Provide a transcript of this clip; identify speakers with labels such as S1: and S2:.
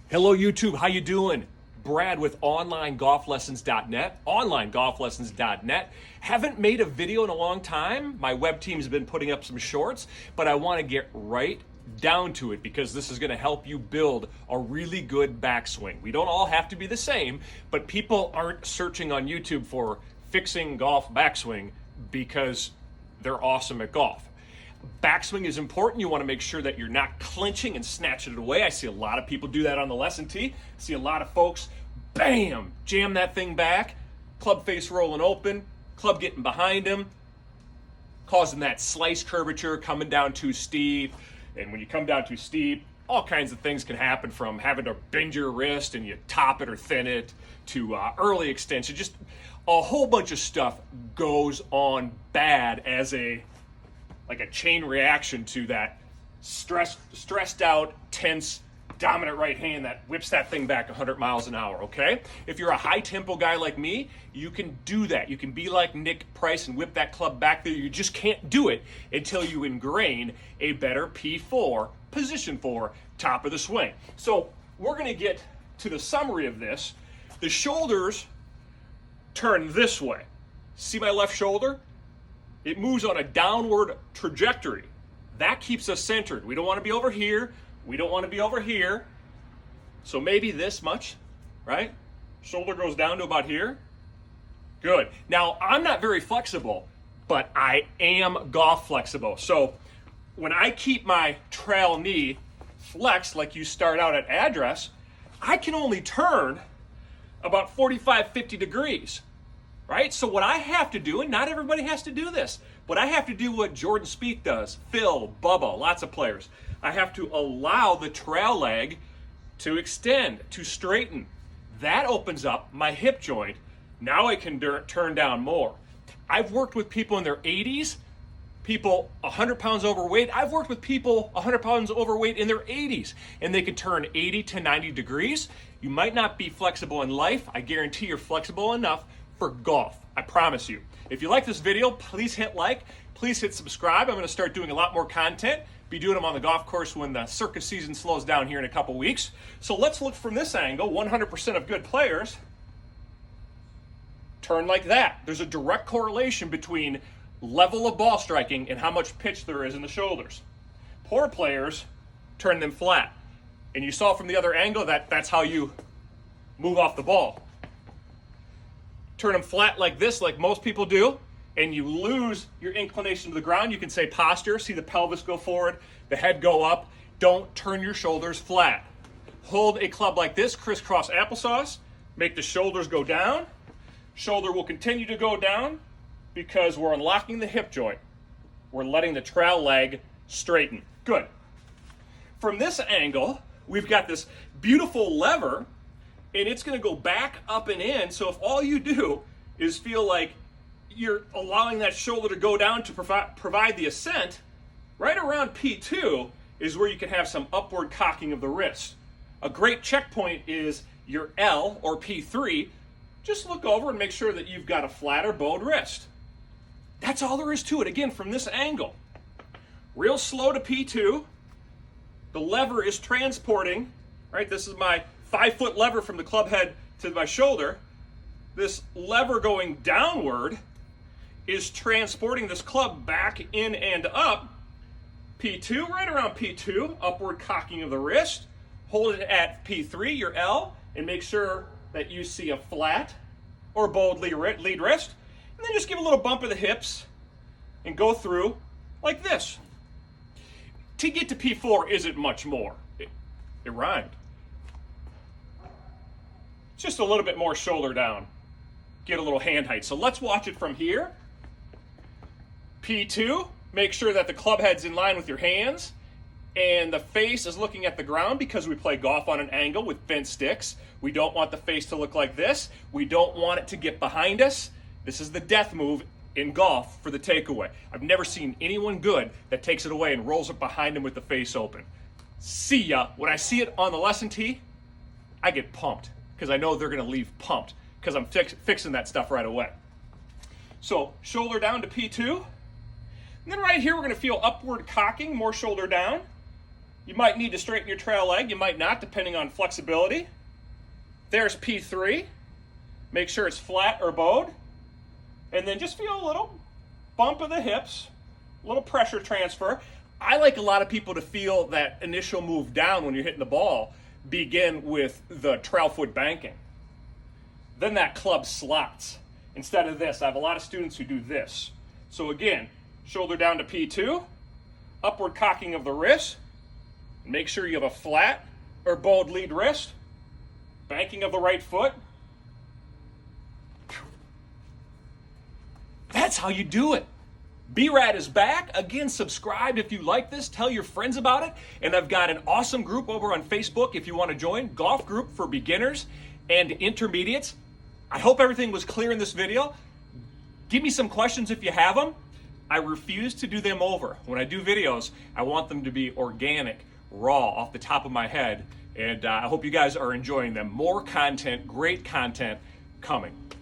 S1: Hello YouTube, how you doing? Brad with onlinegolflessons.net, onlinegolflessons.net. Haven't made a video in a long time. My web team's been putting up some shorts, but I want to get right down to it because this is going to help you build a really good backswing. We don't all have to be the same, but people aren't searching on YouTube for fixing golf backswing because they're awesome at golf. Backswing is important. You want to make sure that you're not clinching and snatching it away. I see a lot of people do that on the lesson tee. I see a lot of folks, bam, jam that thing back, club face rolling open, club getting behind him, causing that slice curvature, coming down too steep. And when you come down too steep, all kinds of things can happen, from having to bend your wrist and you top it or thin it to early extension. Just a whole bunch of stuff goes on bad as a chain reaction to that stressed out, tense, dominant right hand that whips that thing back 100 miles an hour, okay? If you're a high tempo guy like me, you can do that. You can be like Nick Price and whip that club back there. You just can't do it until you ingrain a better P4, position 4, top of the swing. So we're gonna get to the summary of this. The shoulders turn this way. See my left shoulder? It moves on a downward trajectory. That keeps us centered. We don't want to be over here. We don't want to be over here. So maybe this much, right? Shoulder goes down to about here. Good. Now, I'm not very flexible, but I am golf flexible. So when I keep my trail knee flexed like you start out at address, I can only turn about 45, 50 degrees. Right? So what I have to do, and not everybody has to do this, but I have to do what Jordan Spieth does, Phil, Bubba, lots of players. I have to allow the trail leg to extend, to straighten. That opens up my hip joint. Now I can turn down more. I've worked with people in their 80s, people 100 pounds overweight. I've worked with people 100 pounds overweight in their 80s, and they can turn 80 to 90 degrees. You might not be flexible in life. I guarantee you're flexible enough for golf. I promise you. If you like this video, please hit like, please hit subscribe. I'm going to start doing a lot more content. Be doing them on the golf course when the circus season slows down here in a couple weeks. So let's look from this angle. 100% of good players turn like that. There's a direct correlation between level of ball striking and how much pitch there is in the shoulders. Poor players turn them flat. And you saw from the other angle that's how you move off the ball. Turn them flat like this, like most people do, and you lose your inclination to the ground. You can say posture, see the pelvis go forward, the head go up. Don't turn your shoulders flat. Hold a club like this, crisscross applesauce, make the shoulders go down. Shoulder will continue to go down because we're unlocking the hip joint. We're letting the trail leg straighten. Good. From this angle, we've got this beautiful lever, and it's going to go back up and in. So if all you do is feel like you're allowing that shoulder to go down to provide the ascent, right around P2 is where you can have some upward cocking of the wrist. A great checkpoint is your L or P3. Just look over and make sure that you've got a flatter bowed wrist. That's all there is to it. Again, from this angle, real slow to P2. The lever is transporting, right? This is my 5-foot lever from the club head to my shoulder. This lever going downward is transporting this club back in and up. P2, right around P2, upward cocking of the wrist. Hold it at P3, your L, and make sure that you see a flat or bowed lead wrist. And then just give a little bump of the hips and go through like this. To get to P4 isn't much more. It rhymed. Just a little bit more shoulder down. Get a little hand height. So let's watch it from here. P2, make sure that the club head's in line with your hands and the face is looking at the ground because we play golf on an angle with bent sticks. We don't want the face to look like this. We don't want it to get behind us. This is the death move in golf for the takeaway. I've never seen anyone good that takes it away and rolls it behind him with the face open. See ya. When I see it on the lesson tee, I get pumped, because I know they're going to leave pumped because I'm fixing that stuff right away. So shoulder down to P2. And then right here, we're going to feel upward cocking, more shoulder down. You might need to straighten your trail leg. You might not, depending on flexibility. There's P3. Make sure it's flat or bowed. And then just feel a little bump of the hips, a little pressure transfer. I like a lot of people to feel that initial move down when you're hitting the ball begin with the trail foot banking. Then that club slots. Instead of this, I have a lot of students who do this. So again, shoulder down to P2, upward cocking of the wrist. Make sure you have a flat or bowed lead wrist, banking of the right foot. That's how you do it. B-Rad is back. Again, subscribe if you like this. Tell your friends about it. And I've got an awesome group over on Facebook if you want to join. Golf group for beginners and intermediates. I hope everything was clear in this video. Give me some questions if you have them. I refuse to do them over. When I do videos, I want them to be organic, raw, off the top of my head. And I hope you guys are enjoying them. More content, great content coming.